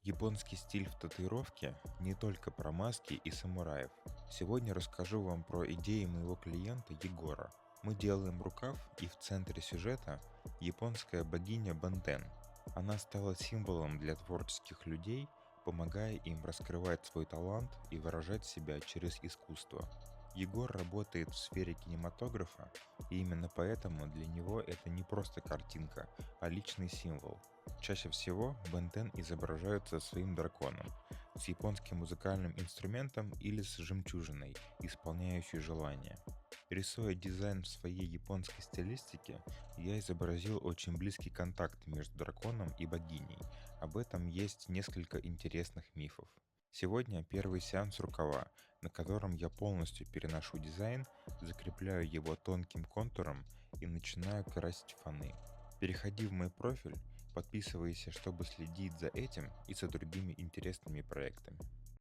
Японский стиль в татуировке не только про маски и самураев. Сегодня расскажу вам про идеи моего клиента Егора. Мы делаем рукав, и в центре сюжета японская богиня Бентен. Она стала символом для творческих людей, помогая им раскрывать свой талант и выражать себя через искусство. Егор работает в сфере кинематографа, и именно поэтому для него это не просто картинка, а личный символ. Чаще всего Бентен изображаются своим драконом, с японским музыкальным инструментом или с жемчужиной, исполняющей желания. Рисуя дизайн в своей японской стилистике, я изобразил очень близкий контакт между драконом и богиней. Об этом есть несколько интересных мифов. Сегодня первый сеанс рукава, на котором я полностью переношу дизайн, закрепляю его тонким контуром и начинаю красить фоны. Переходи в мой профиль, подписывайся, чтобы следить за этим и за другими интересными проектами.